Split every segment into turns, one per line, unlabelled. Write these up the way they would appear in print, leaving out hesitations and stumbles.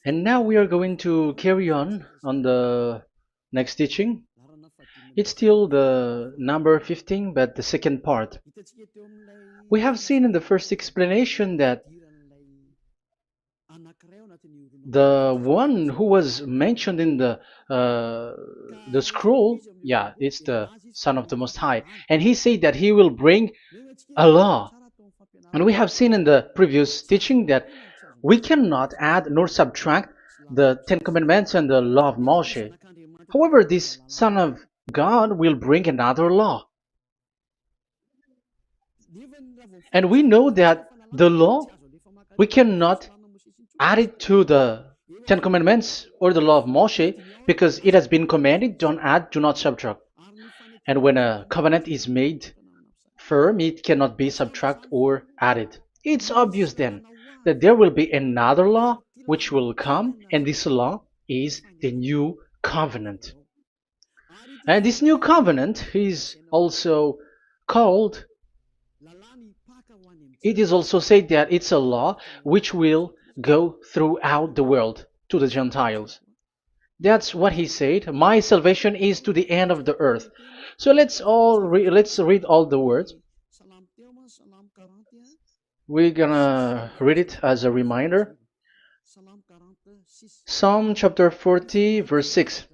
And now we are going to carry on the next teaching. It's still the number 15, but the second part. We have seen in the first explanation that the one who was mentioned in the scroll, yeah, it's the Son of the Most High, and he said that he will bring a law. And we have seen in the previous teaching that we cannot add nor subtract the Ten Commandments and the law of Moshe. However, this Son of God will bring another law. And we know that the law, we cannot add it to the Ten Commandments or the law of Moshe because it has been commanded, don't add, do not subtract. And when a covenant is made firm, it cannot be subtracted or added. It's obvious then that there will be another law which will come, and this law is the new covenant. And this new covenant is also called, it is also said that it's a law which will go throughout the world to the Gentiles. That's what he said. My salvation is to the end of the earth. So let's read all the words. We're gonna read it as a reminder. Psalm chapter 40, verse 6.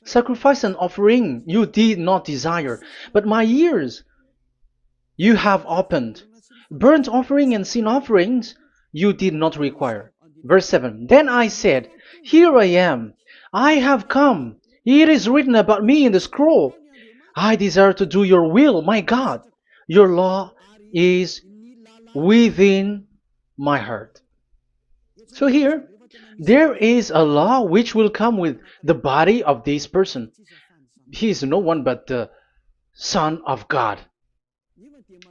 Sacrifice and offering you did not desire, but my ears you have opened. Burnt offering and sin offerings you did not require. Verse 7. Then I said, here I am. I have come. It is written about me in the scroll. I desire to do your will, my God. Your law is within my heart. So here, there is a law which will come with the body of this person. He is no one but the Son of God.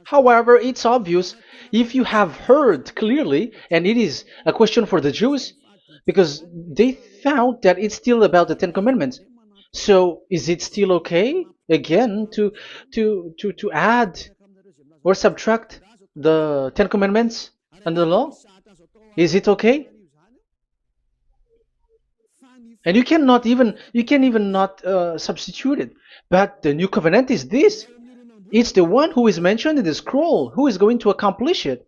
However, it's obvious if you have heard clearly, and it is a question for the Jews, because they found that it's still about the Ten Commandments. So is it still okay again to add or subtract the Ten Commandments and the law? Is it okay? And you can even not substitute it. But the new covenant is this. It's the one who is mentioned in the scroll who is going to accomplish it.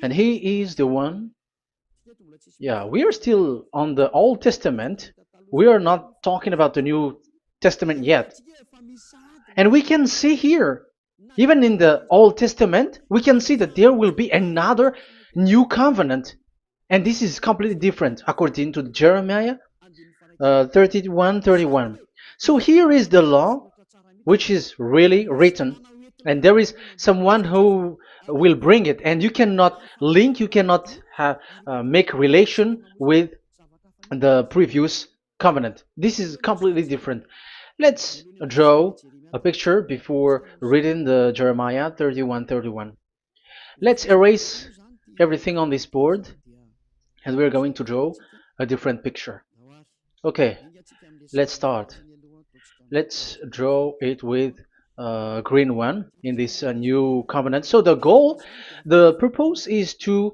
And he is the one. Yeah, we are still on the Old Testament. We are not talking about the New Testament yet. And we can see here, even in the Old Testament, we can see that there will be another new covenant. And this is completely different according to Jeremiah 31:31. So here is the law, which is really written. And there is someone who will bring it. And you cannot link, you cannot make relation with the previous covenant. This is completely different. Let's draw a picture before reading the Jeremiah 31:31. Let's erase everything on this board and we're going to draw a different picture. Okay, let's start. Let's draw it with a green one in this new covenant. So the purpose is to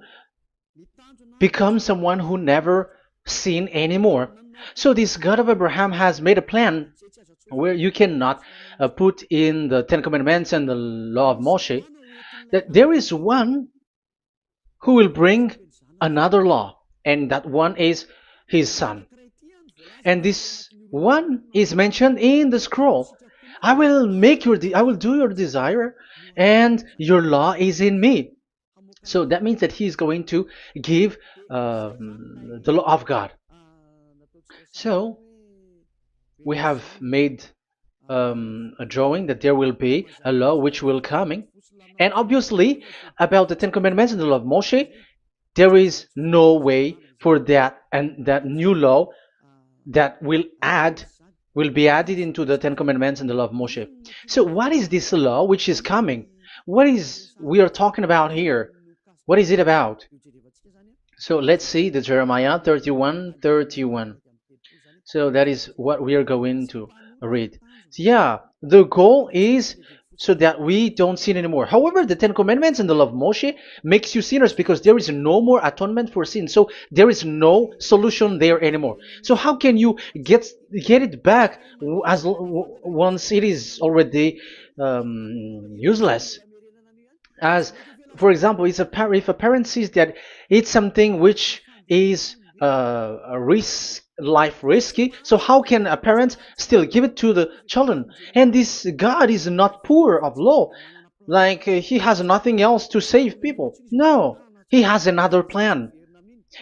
become someone who never sin anymore. So this God of Abraham has made a plan where you cannot put in the Ten Commandments and the law of Moshe, that there is one who will bring another law, and that one is his son. And this one is mentioned in the scroll. I will do your desire, and your law is in me. So that means that he is going to give the law of God. So we have made a drawing that there will be a law which will coming, and obviously about the Ten Commandments and the law of Moshe, there is no way for that and that new law that will be added into the Ten Commandments and the law of Moshe. So what is this law which is coming? What is we are talking about here? What is it about? So let's see the Jeremiah 31:31. So that is what we are going to read. So yeah, the goal is so that we don't sin anymore. However, the Ten Commandments and the law of Moshe makes you sinners because there is no more atonement for sin. So there is no solution there anymore. So how can you get it back once it is already useless? As for example, if a parent sees that it's something which is a risk life risky, so how can a parent still give it to the children? And this God is not poor of law, like he has nothing else to save people. No, he has another plan.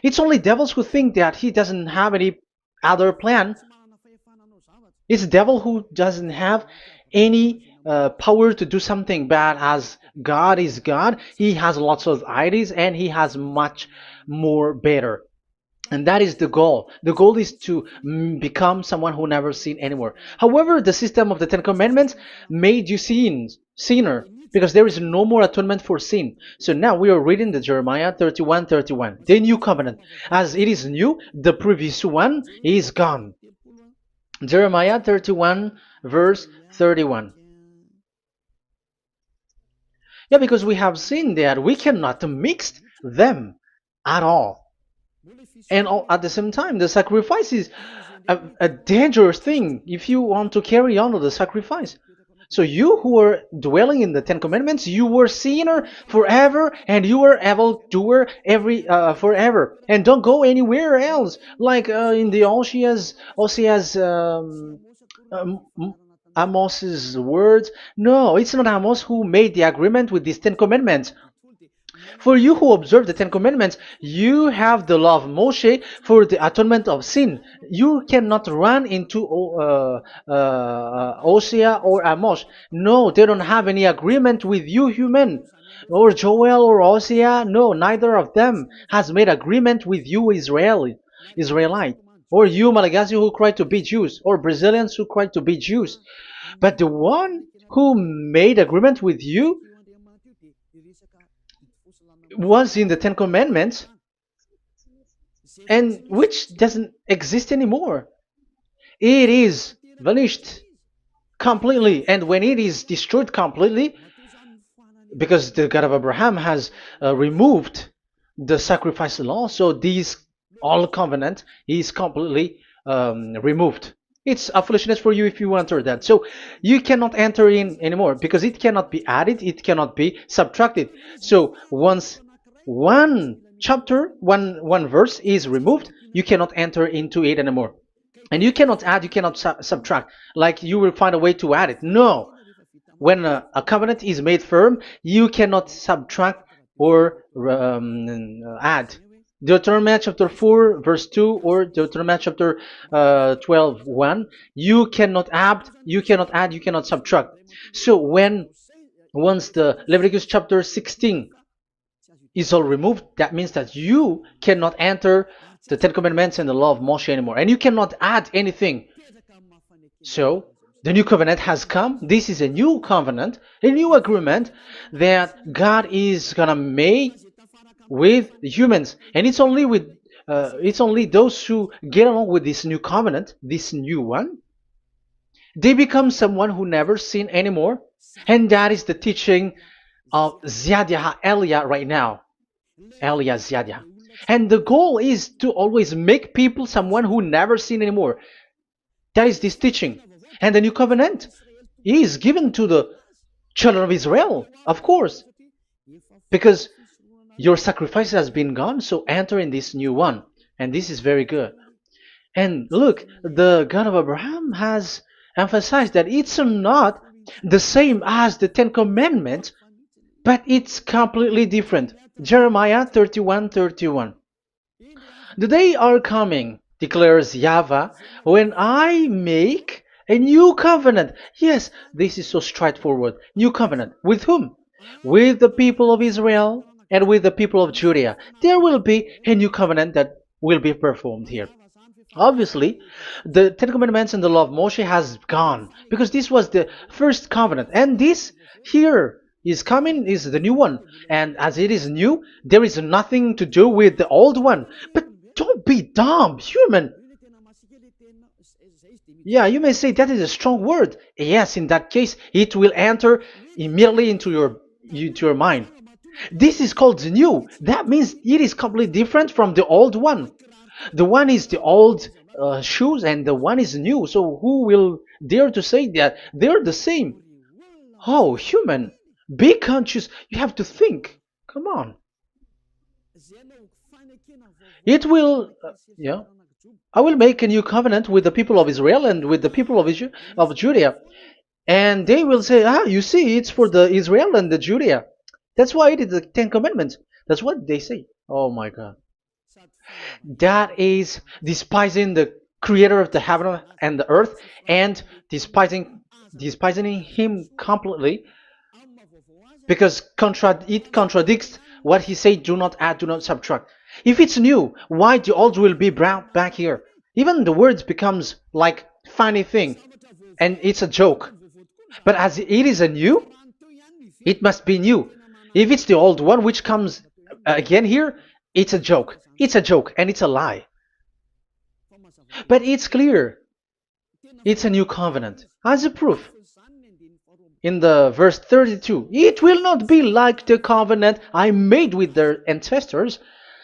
It's only devils who think that he doesn't have any other plan. It's devil who doesn't have any power to do something bad. As God is God, he has lots of ideas and he has much more better. And that is the goal. The goal is to become someone who never sin anymore. However, the system of the Ten Commandments made you sinner, because there is no more atonement for sin. So now we are reading the Jeremiah 31:31, the new covenant. As it is new, the previous one is gone. Jeremiah 31 verse 31. Yeah, because we have seen that we cannot mix them at all. And at the same time, the sacrifice is a dangerous thing if you want to carry on with the sacrifice. So you who are dwelling in the Ten Commandments, you were sinner forever, and you were evil doer forever, and don't go anywhere else. Like in the Osea's Amos's words. No, it's not Amos who made the agreement with these Ten Commandments. For you who observe the Ten Commandments, you have the law of Moshe for the atonement of sin. You cannot run into Hosea or Amos. No, they don't have any agreement with you, human. Or Joel or Hosea. No, neither of them has made agreement with you, Israelite. Or you, Malagasy, who cry to be Jews. Or Brazilians who cry to be Jews. But the one who made agreement with you was in the Ten Commandments, and which doesn't exist anymore. It is vanished completely, and when it is destroyed completely, because the God of Abraham has removed the sacrifice law, so this all covenant is completely removed. It's a foolishness for you if you enter that. So you cannot enter in anymore because it cannot be added, it cannot be subtracted. So once one chapter, one verse is removed, you cannot enter into it anymore. And you cannot add, you cannot subtract. Like you will find a way to add it. No. When a covenant is made firm, you cannot subtract or add. Deuteronomy chapter 4 verse 2 or Deuteronomy chapter 12:1, you cannot add, you cannot subtract. So once the Leviticus chapter 16 is all removed, that means that you cannot enter the Ten Commandments and the law of Moshe anymore, and you cannot add anything. So the new covenant has come. This is a new covenant, a new agreement that God is gonna make with humans, and it's only those who get along with this new covenant, this new one, they become someone who never sin anymore. And that is the teaching of Ziadia Elia right now, Elia Ziadia. And the goal is to always make people someone who never sin anymore. That is this teaching. And the new covenant is given to the children of Israel, of course, because your sacrifice has been gone, so enter in this new one. And this is very good. And look, the God of Abraham has emphasized that it's not the same as the Ten Commandments, but it's completely different. Jeremiah 31:31. The day are coming, declares YAHVAH, when I make a new covenant. Yes, this is so straightforward. New covenant. With whom? With the people of Israel and with the people of Judea. There will be a new covenant that will be performed here. Obviously, the Ten Commandments and the law of Moshe has gone because this was the first covenant, and this here is coming is the new one. And as it is new, there is nothing to do with the old one. But don't be dumb, human. Yeah, you may say that is a strong word. Yes, in that case, it will enter immediately into your mind. This is called the new. That means it is completely different from the old one. The one is the old shoes, and the one is new. So who will dare to say that they're the same? Oh, human, be conscious. You have to think. Come on. It will. Yeah. I will make a new covenant with the people of Israel and with the people of Judea. And they will say, ah, you see, it's for the Israel and the Judea. That's why it is the Ten Commandments. That's what they say. Oh my God. That is despising the creator of the heaven and the earth and despising him completely because it contradicts what he said, do not add, do not subtract. If it's new, why the old will be brought back here? Even the words becomes like funny thing and it's a joke. But as it is a new, it must be new. If it's the old one which comes again here, it's a joke. It's a joke and it's a lie. But it's clear. It's a new covenant. As a proof, in the verse 32, it will not be like the covenant I made with their ancestors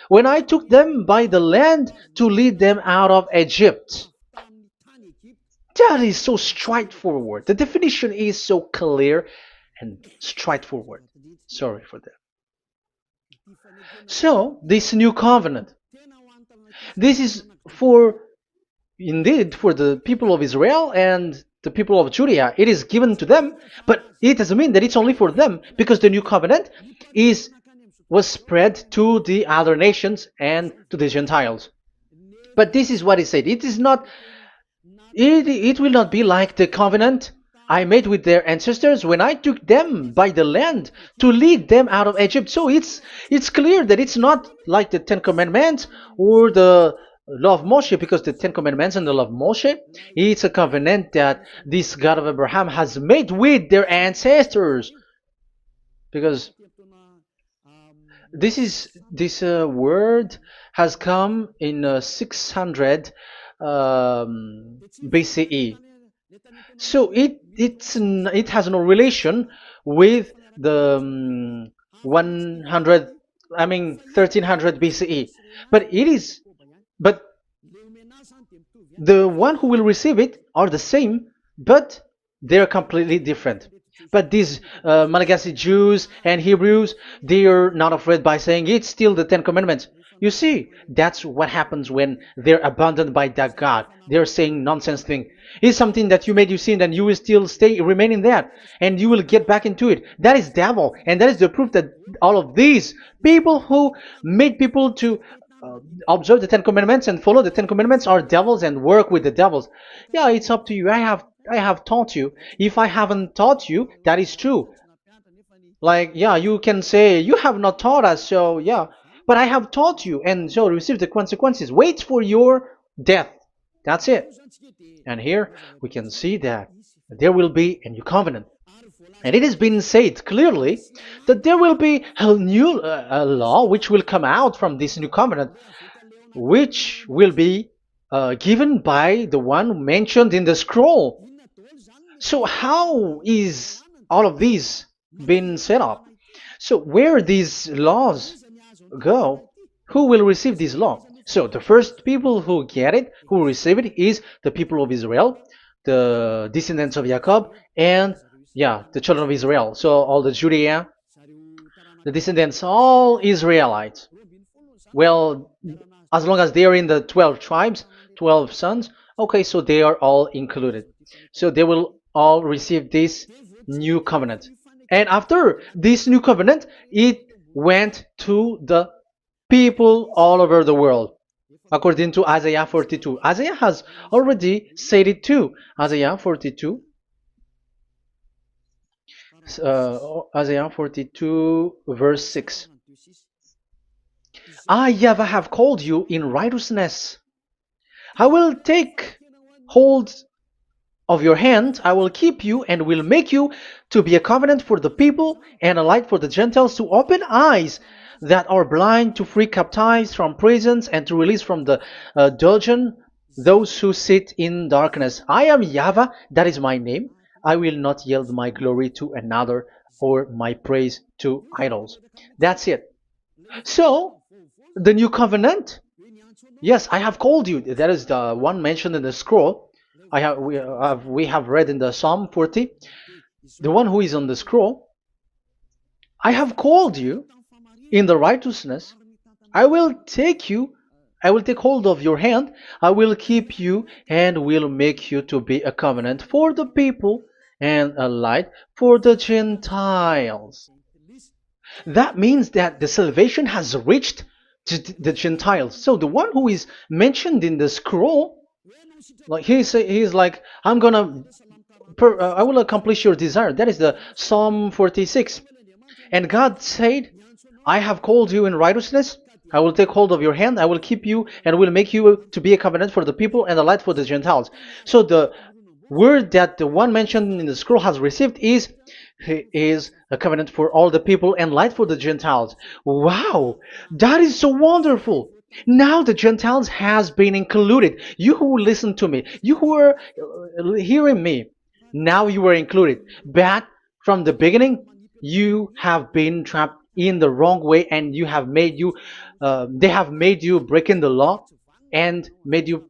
when I took them by the land to lead them out of Egypt. That is so straightforward. The definition is so clear and straightforward. Sorry for that. So, this new covenant, this is indeed for the people of Israel and the people of Judea. It is given to them, but it doesn't mean that it's only for them, because the new covenant was spread to the other nations and to the Gentiles. But this is what it said. It will not be like the covenant I made with their ancestors when I took them by the land to lead them out of Egypt. So it's clear that it's not like the Ten Commandments or the law of Moshe, because the Ten Commandments and the law of Moshe, it's a covenant that this God of Abraham has made with their ancestors. Because this word has come in 600 BCE. So it has no relation with the 1300 BCE. But the one who will receive it are the same, but they're completely different. But these Malagasy Jews and Hebrews, they are not afraid by saying it's still the Ten Commandments. You see, that's what happens when they're abandoned by that God. They're saying nonsense thing. It's something that you made you sin, and you will still remain in that, and you will get back into it. That is devil, and that is the proof that all of these people who made people to observe the Ten Commandments and follow the Ten Commandments are devils and work with the devils. Yeah, it's up to you. I have taught you. If I haven't taught you, that is true. Like, yeah, you can say you have not taught us, so yeah, but I have taught you, and so receive the consequences. Wait for your death. That's it. And here we can see that there will be a new covenant. And it has been said clearly that there will be a new law which will come out from this new covenant, which will be given by the one mentioned in the scroll. So how is all of these been set up? So where these laws go, who will receive this law? So the first people who get it, who receive it, is the people of Israel, the descendants of Jacob, and yeah, the children of Israel. So all the Judea, the descendants, all Israelites. Well, as long as they are in the 12 tribes, 12 sons, okay, so they are all included. So they will all receive this new covenant. And after this new covenant, it went to the people all over the world, according to Isaiah 42. Isaiah has already said it too. Isaiah 42. Isaiah 42 verse 6. I, YAHVAH, have called you in righteousness. I will take hold of your hand, I will keep you and will make you to be a covenant for the people and a light for the Gentiles, to open eyes that are blind, to free captives from prisons, and to release from the dungeon those who sit in darkness. I am YAHVAH, that is my name. I will not yield my glory to another or my praise to idols. That's it. So, the new covenant. Yes, I have called you. That is the one mentioned in the scroll. We have read in the Psalm 40. The one who is on the scroll. I have called you in the righteousness. I will take you. I will take hold of your hand. I will keep you and will make you to be a covenant for the people and a light for the Gentiles. That means that the salvation has reached to the Gentiles. So the one who is mentioned in the scroll, like he's like, I will accomplish your desire. That is the Psalm 46. And God said, I have called you in righteousness. I will take hold of your hand. I will keep you and will make you to be a covenant for the people and a light for the Gentiles. So the word that the one mentioned in the scroll has received is a covenant for all the people and light for the Gentiles. Wow, that is so wonderful. Now the Gentiles has been included. You who listen to me, you who are hearing me, now you are included. But from the beginning, you have been trapped in the wrong way, and they have made you breaking the law and made you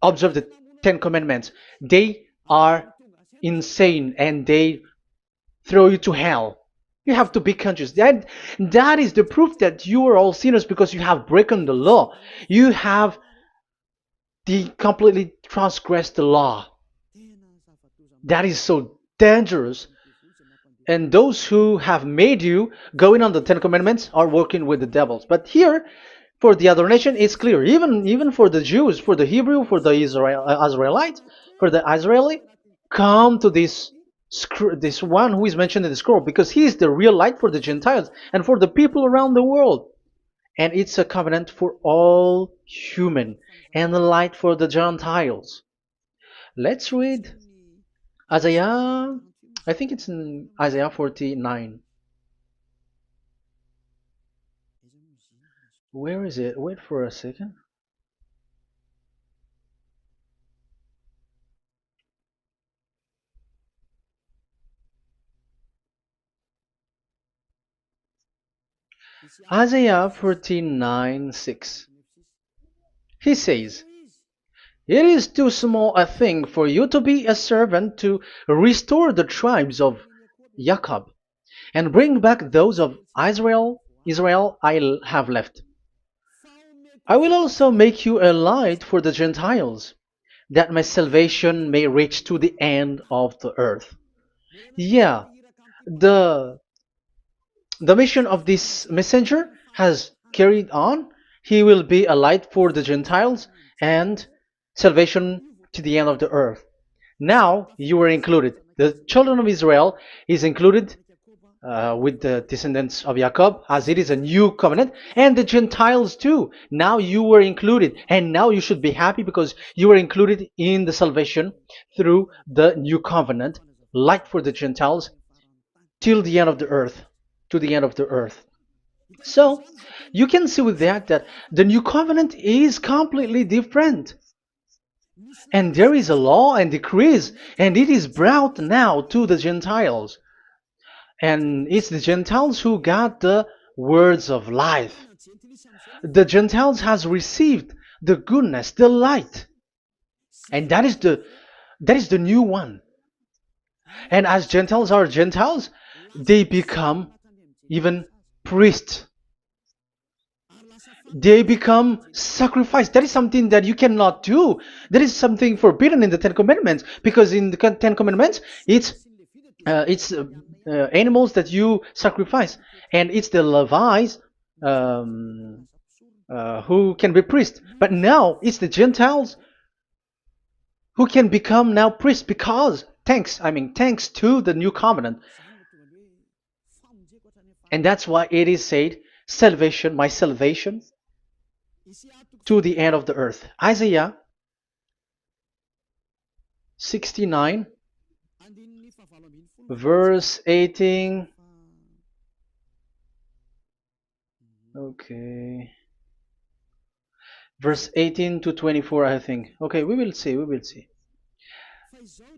observe the Ten Commandments. They are insane and they throw you to hell. You have to be conscious. That is the proof that you are all sinners because you have broken the law. You have completely transgressed the law. That is so dangerous. And those who have made you going on the Ten Commandments are working with the devils. But here, for the other nation, it's clear. Even for the Jews, for the Hebrew, for the Israelite, for the Israeli, come to this one who is mentioned in the scroll, because he is the real light for the Gentiles and for the people around the world. And it's a covenant for all human and a light for the Gentiles. Let's read Isaiah. I think it's in Isaiah 49. Where is it? Wait for a second. Isaiah 49:6. He says, it is too small a thing for you to be a servant to restore the tribes of Jacob and bring back those of Israel I have left. I will also make you a light for the Gentiles, that my salvation may reach to the end of the earth. Yeah, the the mission of this messenger has carried on. He will be a light for the Gentiles and salvation to the end of the earth. Now you are included. The children of Israel is included with the descendants of Jacob, as it is a new covenant, and the Gentiles too. Now you were included, and now you should be happy because you were included in the salvation through the new covenant, light for the Gentiles, till the end of the earth, to the end of the earth. So you can see with that the new covenant is completely different. And there is a law and decrees, and it is brought now to the Gentiles. And it's the Gentiles who got the words of life. The Gentiles has received the goodness, the light. And that is the new one. And as Gentiles are Gentiles, they become even priests. They become sacrifice. That is something that you cannot do. That is something forbidden in the Ten Commandments, because in the Ten Commandments it's animals that you sacrifice, and it's the Levites um, who can be priests. But now it's the Gentiles who can become now priests, because thanks to the new covenant. And that's why it is said, salvation, my salvation to the end of the earth. Isaiah 69 verse 18. Okay. verse 18 to 24, I think. Okay, we will see, we will see.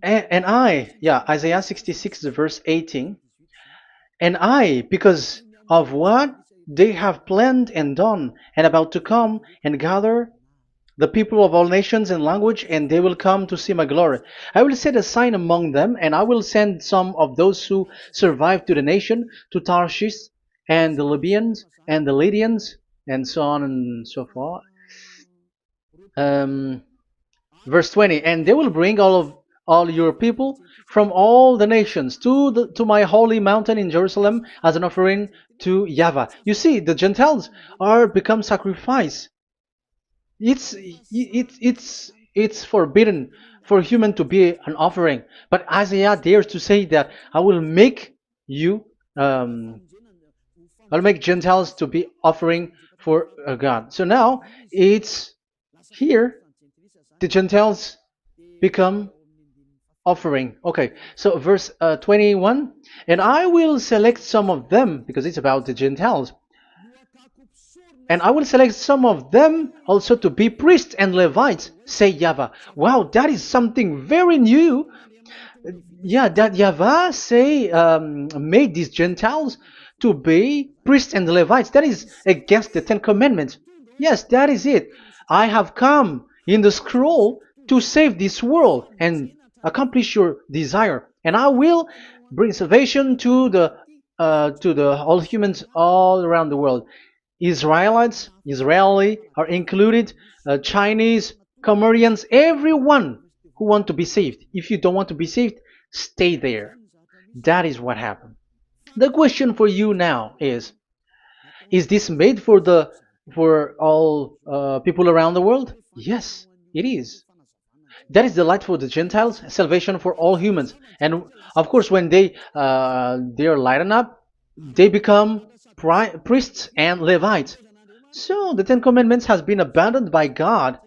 And I, yeah, Isaiah 66, verse 18. And I, because of what they have planned and done, and about to come and gather the people of all nations and language, and they will come to see my glory. I will set a sign among them, and I will send some of those who survive to the nation, to Tarshish, and the Libyans, and the Lydians, and so on and so forth. Um, Verse 20, and they will bring all your people from all the nations to my holy mountain in Jerusalem as an offering to YAHVAH. You see, the Gentiles are become sacrifice. It's forbidden for human to be an offering, but Isaiah dares to say that I will make you I'll make Gentiles to be offering for God. So now it's here the Gentiles become offering. Okay, so verse 21, and I will select some of them, because it's about the Gentiles, and I will select some of them also to be priests and Levites, say YAHVAH. Wow, that is something very new. Yeah, that YAHVAH say made these Gentiles to be priests and Levites. That is against the Ten Commandments. Yes, that is it. I have come in the scroll to save this world and accomplish your desire, and I will bring salvation to the all humans all around the world. Israelites, Israeli are included, Chinese, Comorians, everyone who want to be saved. If you don't want to be saved, stay there. That is what happened. The question for you now is this made for all people around the world? Yes, it is. That is the light for the Gentiles, salvation for all humans. And of course, when they are lightened up, they become priests and Levites. So the Ten Commandments has been abandoned by God,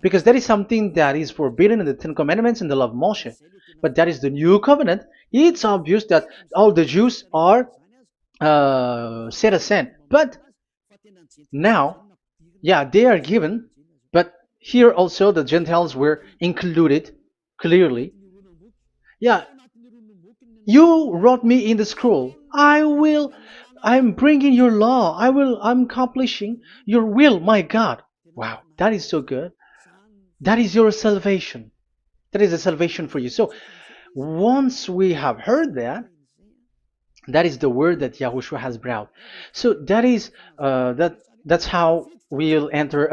because that is something that is forbidden in the Ten Commandments and the law of Moshe. But that is the new covenant. It's obvious that all the Jews are set aside. But now, yeah, they are given, but here also the Gentiles were included clearly. Yeah, you wrote me in the scroll. I'm bringing your law. I'm accomplishing your will, my God. Wow, that is so good. That is your salvation. That is a salvation for you. So once we have heard that, that is the word that Yahushua has brought. So that is that's how we'll enter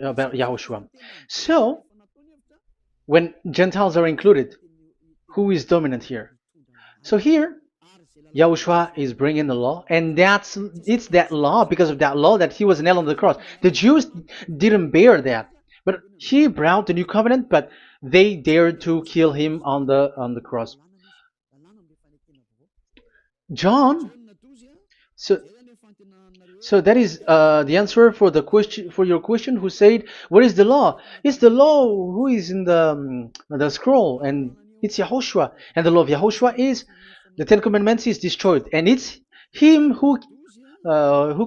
about Yahushua. So when Gentiles are included, who is dominant here? So here, Yahushua is bringing the law, and it's that law, because of that law, that he was nailed on the cross. The Jews didn't bear that, but he brought the new covenant, but they dared to kill him on the cross. John, so so that is the answer for the question, for your question. Who said, "What is the law?" It's the law who is in the scroll, and it's Yahushua. And the law of Yahushua is the Ten Commandments is destroyed, and it's him who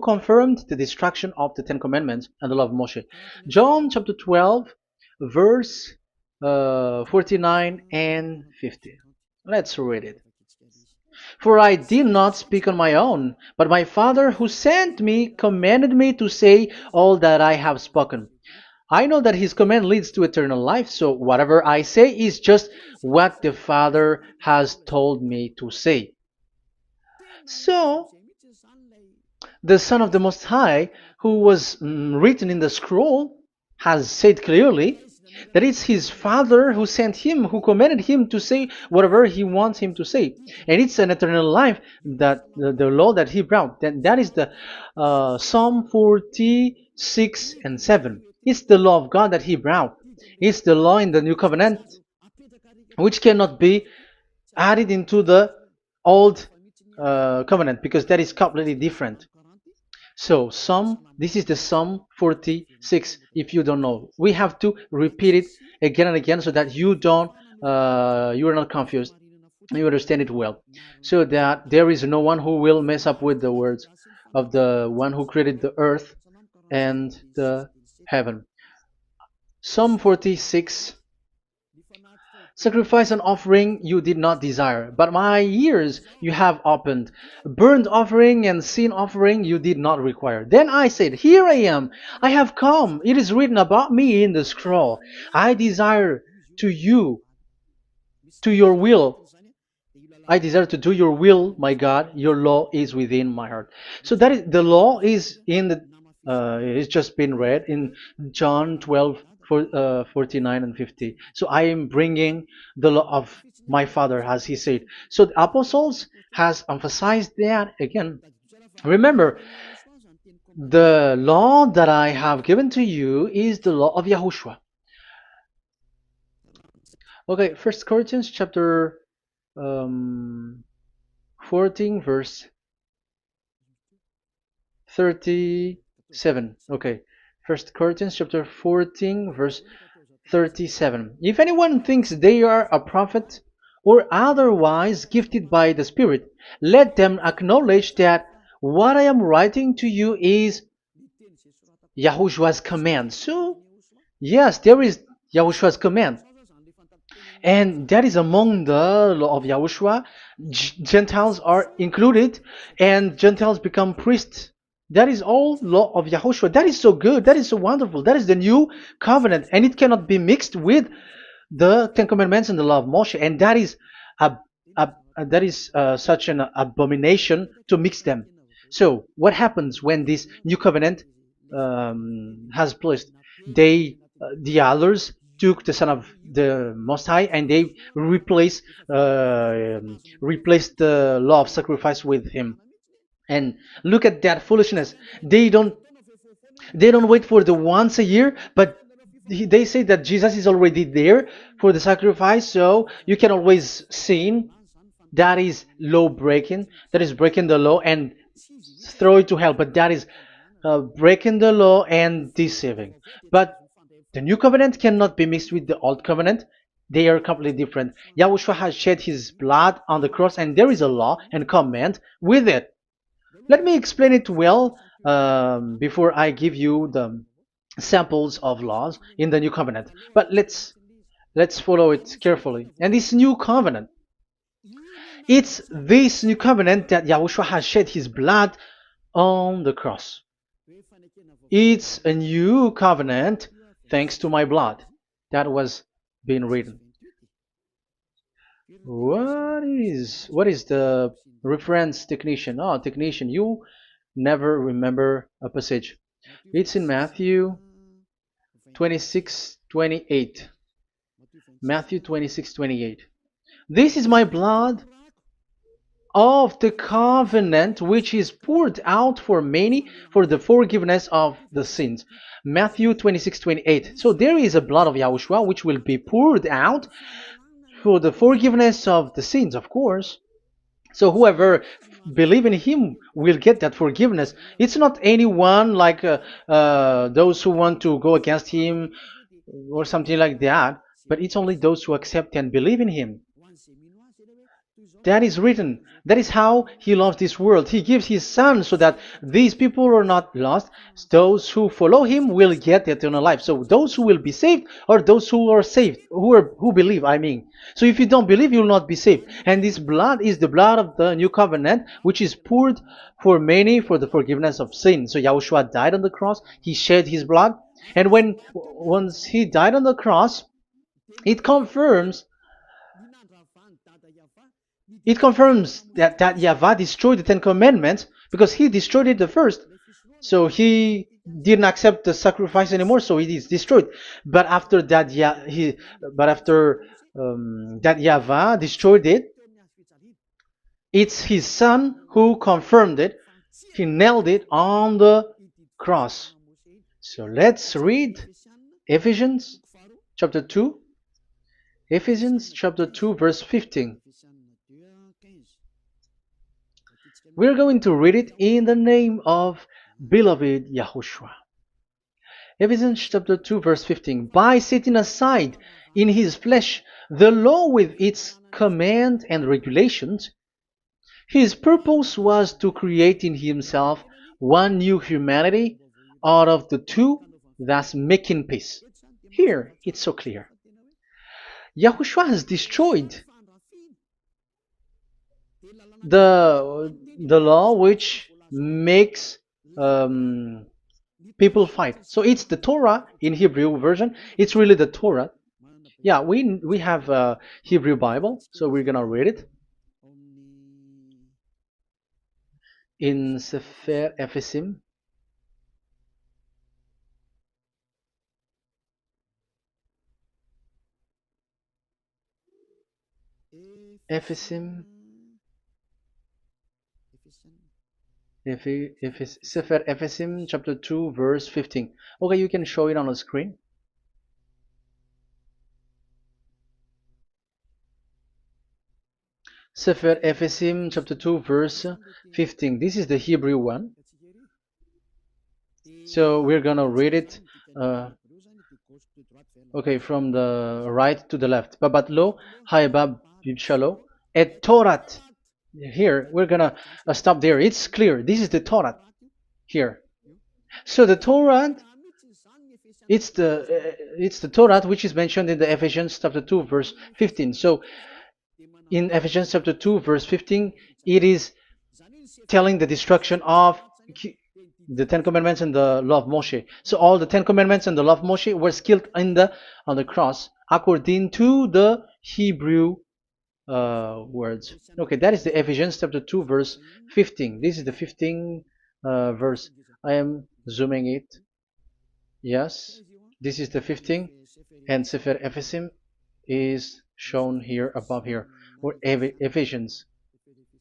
confirmed the destruction of the Ten Commandments and the law of Moshe. John chapter 12, verse 49 and 50. Let's read it. For I did not speak on my own, but my Father who sent me commanded me to say all that I have spoken. I know that his command leads to eternal life, so whatever I say is just what the Father has told me to say. So, the Son of the Most High, who was written in the scroll, has said clearly that it's his Father who sent him, who commanded him to say whatever he wants him to say. And it's an eternal life, that the law that he brought. That is the Psalm 46 and 7. It's the law of God that he brought. It's the law in the new covenant, which cannot be added into the old covenant, because that is completely different. So this is the Psalm 46. If you don't know, we have to repeat it again and again, so that you are not confused. You understand it well, so that there is no one who will mess up with the words of the one who created the earth and the heaven. Psalm 46. Sacrifice and offering you did not desire, but my ears you have opened. Burnt offering and sin offering you did not require. Then I said, Here I am, I have come. It is written about me in the scroll. I desire to you, to your will. I desire to do your will, my God. Your law is within my heart. So that is the law is in the it's just been read in John 12, 49 and 50. So I am bringing the law of my Father, as he said. So the apostles has emphasized that again. Remember, the law that I have given to you is the law of YAHOSHUAH. Okay, First Corinthians chapter 14 verse 37. Okay, First Corinthians chapter 14 verse 37. If anyone thinks they are a prophet or otherwise gifted by the Spirit, let them acknowledge that what I am writing to you is Yahushua's command. So, yes, there is Yahushua's command. And that is among the law of Yahushua. Gentiles are included, and Gentiles become priests. That is all law of Yahushua. That is so good. That is so wonderful. That is the new covenant, and it cannot be mixed with the Ten Commandments and the law of Moshe. And that is such an abomination to mix them. So, what happens when this new covenant has placed? The others took the Son of the Most High and they replaced the law of sacrifice with him. And look at that foolishness. They don't wait for the once a year, but they say that Jesus is already there for the sacrifice, so you can always sin. That is law breaking. That is breaking the law and throw it to hell. But that is breaking the law and deceiving. But the new covenant cannot be mixed with the old covenant. They are completely different. Yahushua has shed his blood on the cross, and there is a law and command with it. Let me explain it well before I give you the samples of laws in the new covenant. But let's follow it carefully. And this new covenant, it's this new covenant that Yahushua has shed his blood on the cross. It's a new covenant thanks to my blood that was being written. What is the reference technician? Oh, technician, you never remember a passage. It's in Matthew 26:28. Matthew 26:28. This is my blood of the covenant which is poured out for many for the forgiveness of the sins. Matthew 26:28. So there is a blood of Yahushua which will be poured out for the forgiveness of the sins, of course. So whoever believe in him will get that forgiveness. It's not anyone like those who want to go against him or something like that, but it's only those who accept and believe in him. That is written. That is how he loves this world. He gives his son so that these people are not lost. Those who follow him will get eternal life. So those who will be saved are those who are saved, who believe, I mean. So if you don't believe, you will not be saved. And this blood is the blood of the new covenant, which is poured for many for the forgiveness of sin. So Yahushua died on the cross. He shed his blood. And once he died on the cross, it confirms that YAHVAH destroyed the Ten Commandments because he destroyed it the first. So he didn't accept the sacrifice anymore, so it is destroyed. But after that, that YAHVAH destroyed it, it's his son who confirmed it. He nailed it on the cross. So let's read Ephesians chapter 2. Ephesians chapter 2 verse 15. We're going to read it in the name of beloved Yahushua. Ephesians chapter 2 verse 15. By setting aside in his flesh the law with its command and regulations, his purpose was to create in himself one new humanity out of the two, thus making peace. Here, it's so clear. Yahushua has destroyed the law which makes people fight. So it's the Torah in Hebrew version. It's really the Torah. Yeah, we have a Hebrew Bible, so we're gonna read it in Sefer Ephesim. Ephesim. Sefer Ephesim chapter 2 verse 15. Okay, you can show it on the screen. Sefer Ephesim chapter 2 verse 15. This is the Hebrew one. So we're gonna read it okay, from the right to the left. Babat lo haibab shalo et Torat. Here we're gonna stop there. It's clear. This is the Torah here. So the Torah, it's the Torah which is mentioned in the Ephesians chapter 2 verse 15. So in Ephesians chapter 2 verse 15, it is telling the destruction of the Ten Commandments and the law of Moshe. So all the Ten Commandments and the law of Moshe were killed on the cross according to the Hebrew words. Okay, that is the Ephesians chapter 2 verse 15. This is the 15 verse. I am zooming it. Yes, this is the 15, and Sefer Ephesim is shown here above here, or Ephesians.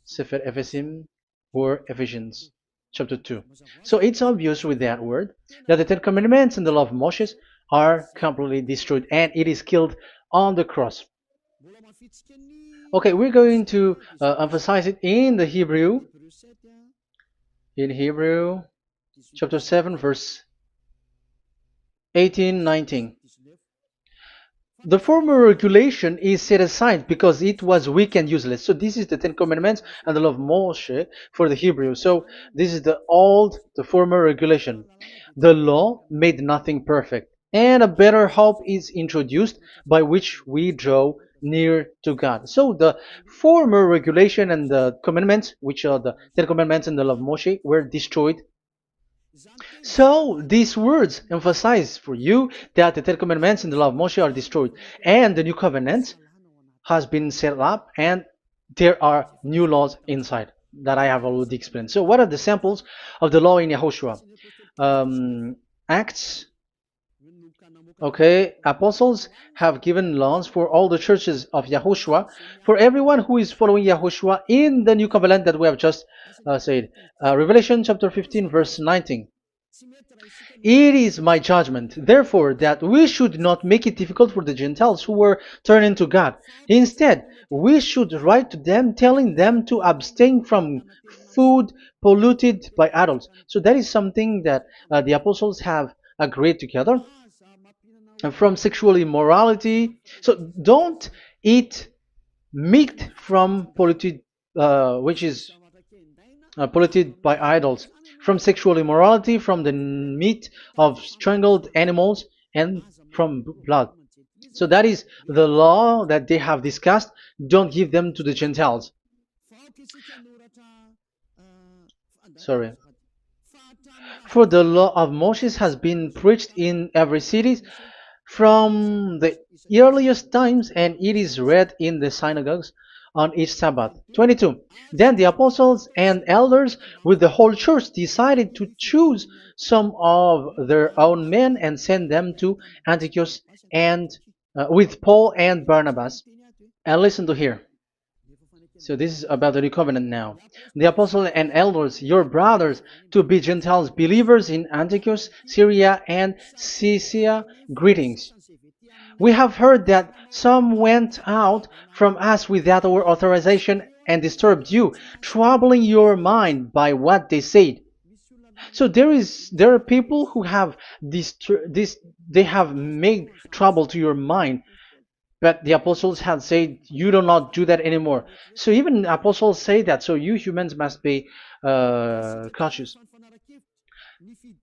Sefer Ephesim or Ephesians chapter 2. So it's obvious with that word that the Ten Commandments and the law of Moses are completely destroyed, and it is killed on the cross. Okay, we're going to emphasize it in the Hebrew. In Hebrew chapter 7 verse 18, 19. The former regulation is set aside because it was weak and useless. So this is the Ten Commandments and the law of Moshe for the Hebrew. So this is the former regulation. The law made nothing perfect, and a better hope is introduced by which we draw near to God. So the former regulation and the commandments, which are the Ten Commandments and the law of Moshe, were destroyed. So these words emphasize for you that the Ten Commandments and the law of Moshe are destroyed, and the new covenant has been set up, and there are new laws inside that I have already explained. So what are the samples of the law in YAHOSHUAH? Acts. Okay, apostles have given laws for all the churches of YAHOSHUAH, for everyone who is following YAHOSHUAH in the new covenant that we have just said. Revelation chapter 15 verse 19. It is my judgment, therefore, that we should not make it difficult for the Gentiles who were turning to God. Instead, we should write to them telling them to abstain from food polluted by idols. So that is something that the apostles have agreed together. And from sexual immorality. So don't eat meat from polluted, which is polluted by idols, from sexual immorality, from the meat of strangled animals, and from blood. So that is the law that they have discussed. Don't give them to the Gentiles. Sorry. For the law of Moses has been preached in every city from the earliest times, and it is read in the synagogues on each Sabbath. 22. Then the apostles and elders with the whole church decided to choose some of their own men and send them to Antioch and with Paul and Barnabas. And listen to here. So this is about the new covenant now. The apostles and elders, your brothers, to be Gentiles believers in Antioch, Syria, and Cilicia, greetings. We have heard that some went out from us without our authorization and disturbed you, troubling your mind by what they said. So there are people who have they have made trouble to your mind, but the apostles had said you do not do that anymore. So even apostles say that. So you humans must be cautious.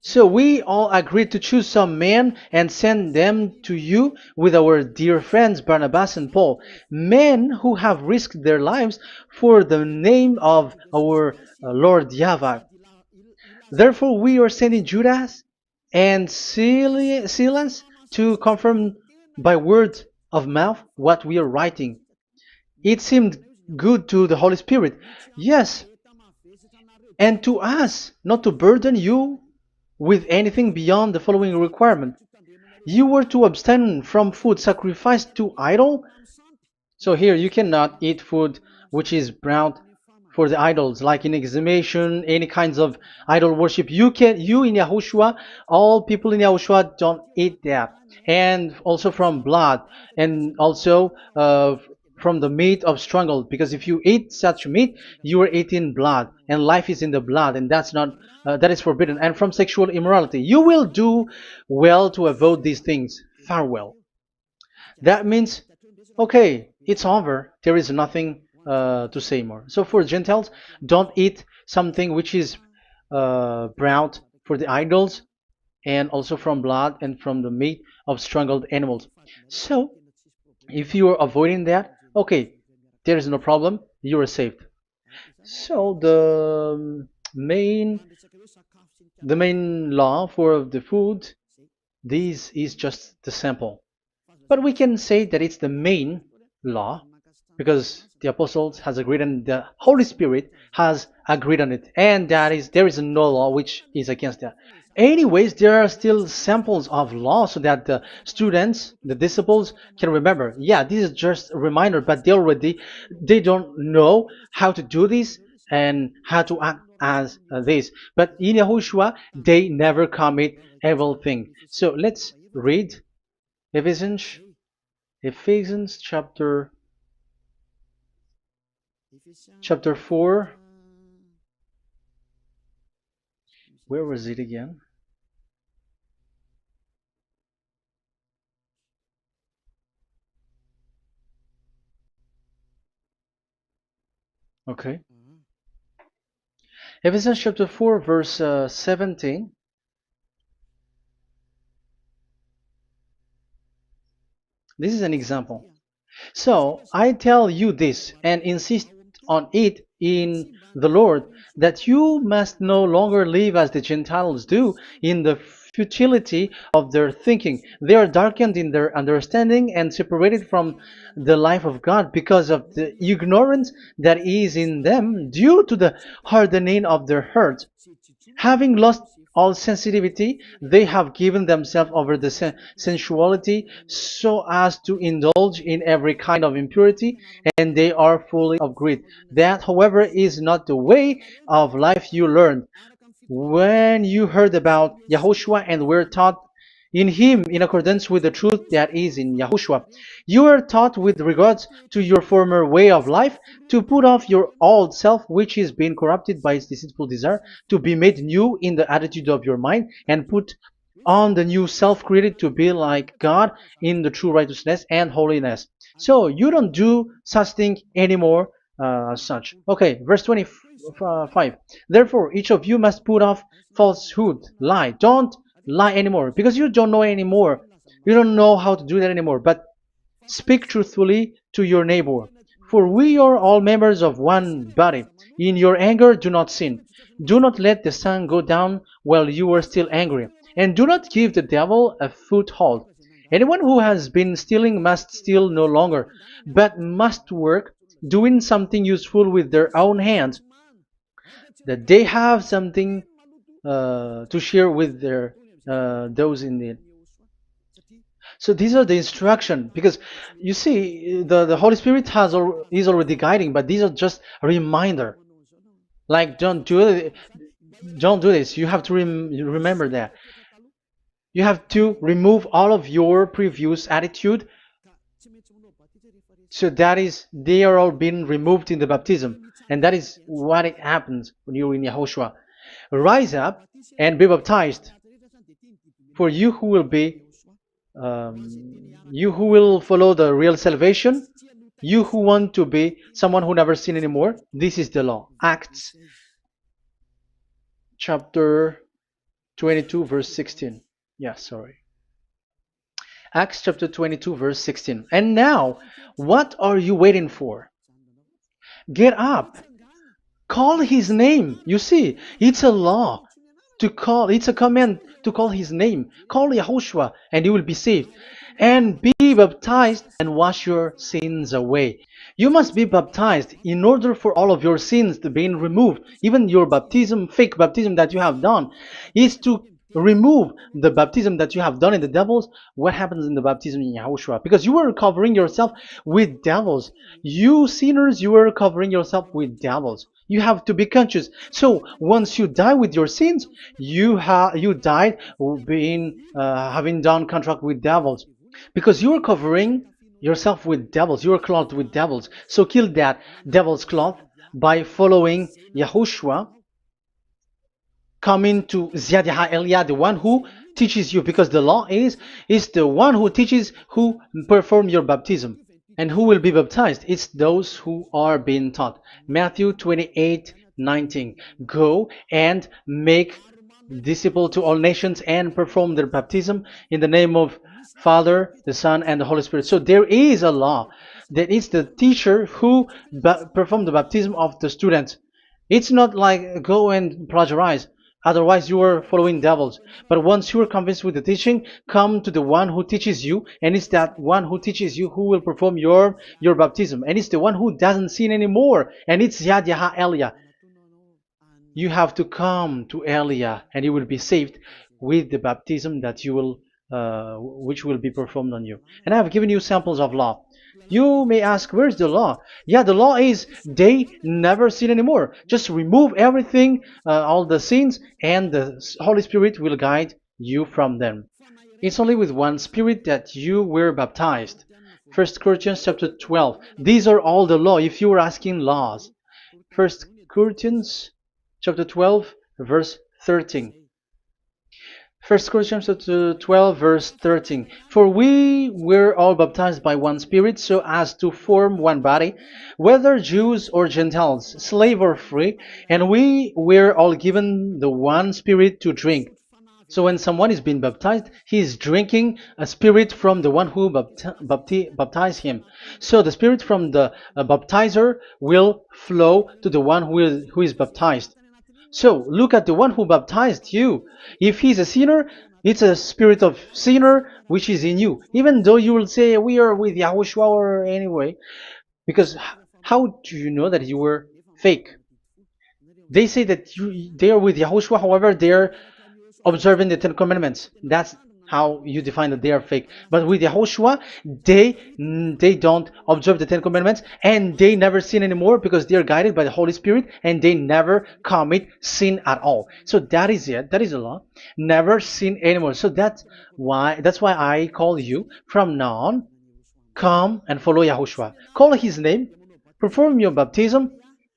So we all agreed to choose some men and send them to you with our dear friends Barnabas and Paul, men who have risked their lives for the name of our Lord YAHVAH. Therefore, we are sending Judas and Silas to confirm by word of mouth what we are writing. It seemed good to the Holy Spirit, yes, and to us, not to burden you with anything beyond the following requirement. You were to abstain from food sacrificed to idol. So here you cannot eat food which is brought for the idols, like in exhumation, any kinds of idol worship. You in Yahushua, all people in Yahushua don't eat that. And also from blood, and also from the meat of strangled, because if you eat such meat, you are eating blood, and life is in the blood, and that's not that is forbidden. And from sexual immorality, you will do well to avoid these things. Farewell. That means, okay, it's over. There is nothing to say more. So for Gentiles, don't eat something which is brought for the idols, and also from blood and from the meat of strangled animals. So if you are avoiding that, okay, there is no problem. You are saved. So the main law for the food, this is just the sample. But we can say that it's the main law because the apostles has agreed and the Holy Spirit has agreed on it, and that is there is no law which is against that. Anyways, there are still samples of law so that the students, the disciples, can remember. Yeah, this is just a reminder, but they don't know how to do this and how to act as this. But in Yahushua, they never commit evil thing. So let's read Ephesians, Ephesians chapter 4. Where was it again? Okay. Ephesians chapter 4, verse 17. This is an example. So I tell you this and insist on it in the Lord, that you must no longer live as the Gentiles do in the futility of their thinking. They are darkened in their understanding and separated from the life of God because of the ignorance that is in them due to the hardening of their hearts. Having lost all sensitivity, they have given themselves over to sensuality so as to indulge in every kind of impurity, and they are fully of greed. That, however, is not the way of life you learned when you heard about Yahushua and were taught in him in accordance with the truth that is in Yahushua. You are taught with regards to your former way of life to put off your old self, which is being corrupted by its deceitful desire, to be made new in the attitude of your mind, and put on the new self created to be like God in the true righteousness and holiness. So you don't do such thing anymore as such. Okay, verse 25. Therefore, each of you must put off falsehood, lie. Don't lie anymore because you don't know anymore. You don't know how to do that anymore. But speak truthfully to your neighbor. For we are all members of one body. In your anger, do not sin. Do not let the sun go down while you are still angry. And do not give the devil a foothold. Anyone who has been stealing must steal no longer, but must work, doing something useful with their own hands, that they have something to share with their those in need. So these are the instruction because you see the Holy Spirit is already guiding, but these are just a reminder. Like don't do this. You have to remember that. You have to remove all of your previous attitude. So that is they are all being removed in the baptism, and that is what it happens when you're in Yahushua. Rise up and be baptized, for you who will follow the real salvation, you who want to be someone who never sin anymore. This is the law. Acts chapter 22 verse 16. Yeah, sorry. Acts chapter 22 verse 16. And now, what are you waiting for? Get up. Call his name. You see, it's a law to call, it's a command to call his name. Call Yahushua and you will be saved. And be baptized and wash your sins away. You must be baptized in order for all of your sins to be removed. Even your baptism, fake baptism that you have done, is to remove the baptism that you have done in the devils. What happens in the baptism in Yahushua? Because you are covering yourself with devils. You sinners, you are covering yourself with devils. You have to be conscious. So once you die with your sins, you died being having done contract with devils, because you are covering yourself with devils. You are clothed with devils. So kill that devil's cloth by following Yahushua, coming to YAH Elia, the one who teaches you, because the law is the one who teaches who perform your baptism. And who will be baptized? It's those who are being taught. Matthew 28:19. Go and make disciples to all nations and perform their baptism in the name of Father, the Son, and the Holy Spirit. So there is a law that is the teacher who perform the baptism of the students. It's not like go and plagiarize. Otherwise, you are following devils. But once you are convinced with the teaching, come to the one who teaches you, and it's that one who teaches you who will perform your baptism. And it's the one who doesn't sin anymore. And it's YAH Elia. You have to come to Elia, and you will be saved with the baptism that you will, which will be performed on you. And I have given you samples of law. You may ask, where's the law? Yeah, the law is they never sin anymore. Just remove everything, all the sins, and the Holy Spirit will guide you from them. It's only with one Spirit that you were baptized. 1 Corinthians chapter 12. These are all the law, if you were asking laws. 1 Corinthians chapter 12, verse 13. 1 Corinthians chapter 12 verse 13. For we were all baptized by one Spirit, so as to form one body, whether Jews or Gentiles, slave or free, and we were all given the one Spirit to drink. So when someone is being baptized, he is drinking a spirit from the one who baptized him. So the spirit from the baptizer will flow to the one who is baptized. So look at the one who baptized you. If he's a sinner, it's a spirit of sinner which is in you. Even though you will say we are with YAHOSHUAH or anyway, because how do you know that you were fake? They say that they are with YAHOSHUAH, however they are observing the Ten Commandments. That's how you define that they are fake. But with YAHOSHUAH, they don't observe the Ten Commandments, and they never sin anymore because they are guided by the Holy Spirit, and they never commit sin at all. So that is it. That is the law. Never sin anymore. So that's why I call you from now on. Come and follow YAHOSHUAH. Call his name, perform your baptism,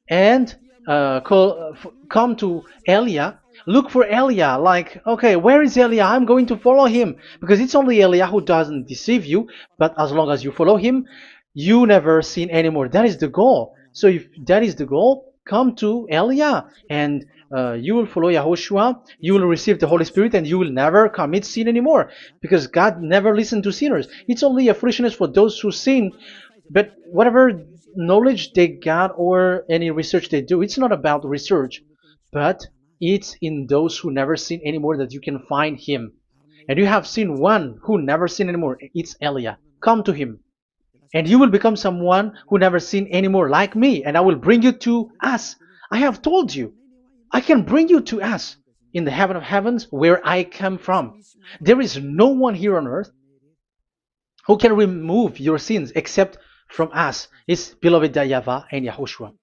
and come to Elia. Look for Elia, like, okay, where is Elia? I'm going to follow him, because it's only Elia who doesn't deceive you. But as long as you follow him, you never sin anymore. That is the goal. So if that is the goal, come to Elia, and you will follow YAHOSHUAH. You will receive the Holy Spirit, and you will never commit sin anymore, because God never listened to sinners. It's only a foolishness for those who sin. But whatever knowledge they got or any research they do, it's not about research, but it's in those who never sin anymore that you can find him. And you have seen one who never sin anymore. It's Elia. Come to him, and you will become someone who never sin anymore, like me, and I will bring you to us. I have told you, I can bring you to us in the heaven of heavens, where I come from. There is no one here on earth who can remove your sins except from us. It's beloved YAHVAH and YAHOSHUAH.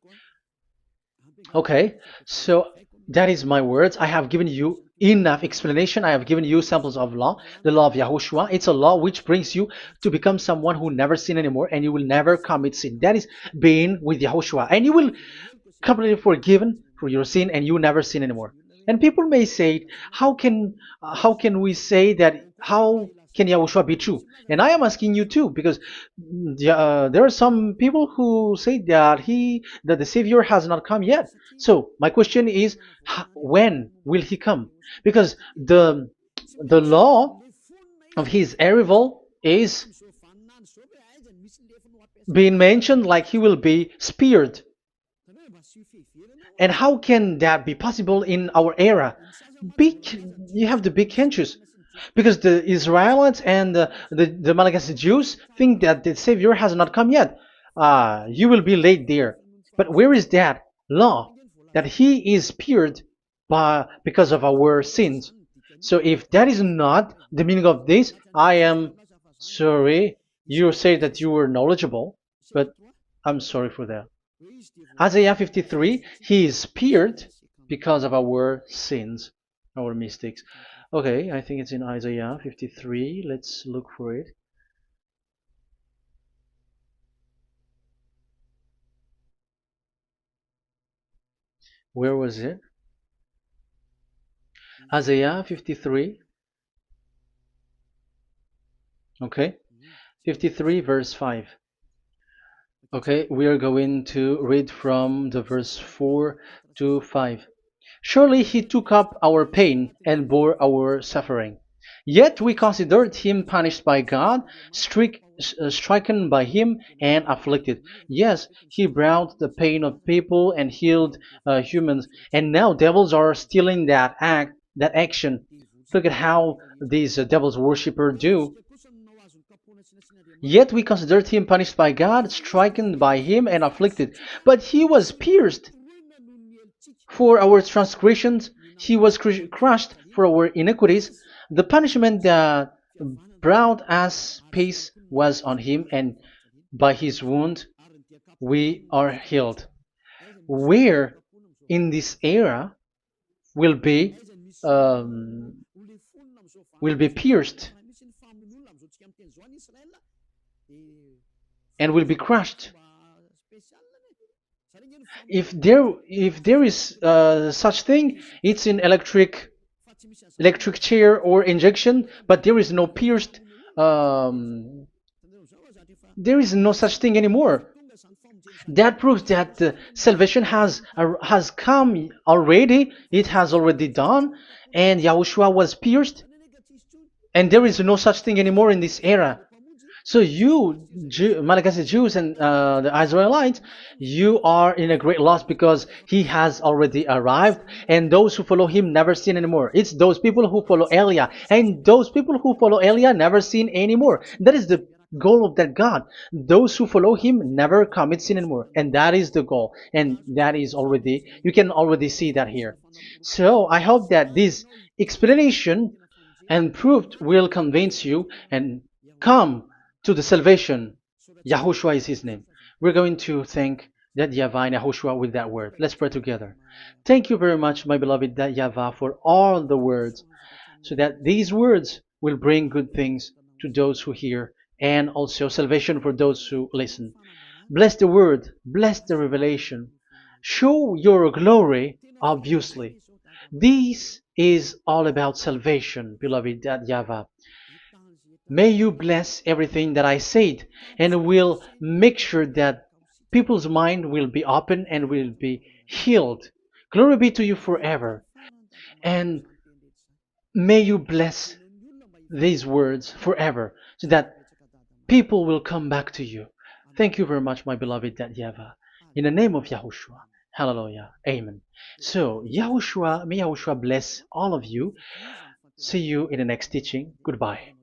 Okay, so that is my words. I have given you enough explanation. I have given you samples of law, the law of YAHOSHUAH. It's a law which brings you to become someone who never sin anymore, and you will never commit sin. That is being with YAHOSHUAH, and you will completely forgiven for your sin, and you will never sin anymore. And people may say, how can we say that? How can Yahushua be true? And I am asking you too, because there are some people who say that the Savior has not come yet. So my question is, when will he come? Because the law of his arrival is being mentioned like he will be speared. And how can that be possible in our era? Big, you have the big hinges. Because the Israelites and the Malagasy Jews think that the Savior has not come yet. You will be late there. But where is that law? That he is speared because of our sins. So if that is not the meaning of this, I am sorry. You say that you were knowledgeable, but I'm sorry for that. Isaiah 53, he is speared because of our sins, our mistakes. Okay, I think it's in Isaiah 53. Let's look for it. Where was it? Isaiah 53. Okay, 53 verse 5. Okay, we are going to read from the verse 4 to 5. Surely he took up our pain and bore our suffering. Yet we considered him punished by God, stricken by him, and afflicted. Yes, he brought the pain of people and healed humans. And now devils are stealing that action. Look at how these devils worshippers do. Yet we considered him punished by God, stricken by him, and afflicted. But he was pierced for our transgressions, he was crushed for our iniquities. The punishment that brought us peace was on him, and by his wound we are healed. Where in this era will be um, pierced and will be crushed. If there is such thing, it's in electric chair or injection, but there is no pierced. There is no such thing anymore. That proves that salvation has come already. It has already done, and Yahushua was pierced, and there is no such thing anymore in this era. So you, Malagasy Jews and the Israelites, you are in a great loss because he has already arrived, and those who follow him never sin anymore. It's those people who follow Elia, and those people who follow Elia never sin anymore. That is the goal of that God. Those who follow him never commit sin anymore, and that is the goal. And that is already, you can already see that here. So I hope that this explanation and proof will convince you and come to the salvation. Yahushua is his name. We're going to thank that YAHVAH and Yahushua with that word. Let's pray together. Thank you very much, my beloved that YAHVAH, for all the words, so that these words will bring good things to those who hear, and also salvation for those who listen. Bless the word, bless the revelation. Show your glory, obviously. This is all about salvation, beloved that YAHVAH. May you bless everything that I said, and will make sure that people's mind will be open and will be healed. Glory be to you forever. And may you bless these words forever, so that people will come back to you. Thank you very much, my beloved that YAHVAH. In the name of Yahushua. Hallelujah. Amen. So, Yahushua, may Yahushua bless all of you. See you in the next teaching. Goodbye.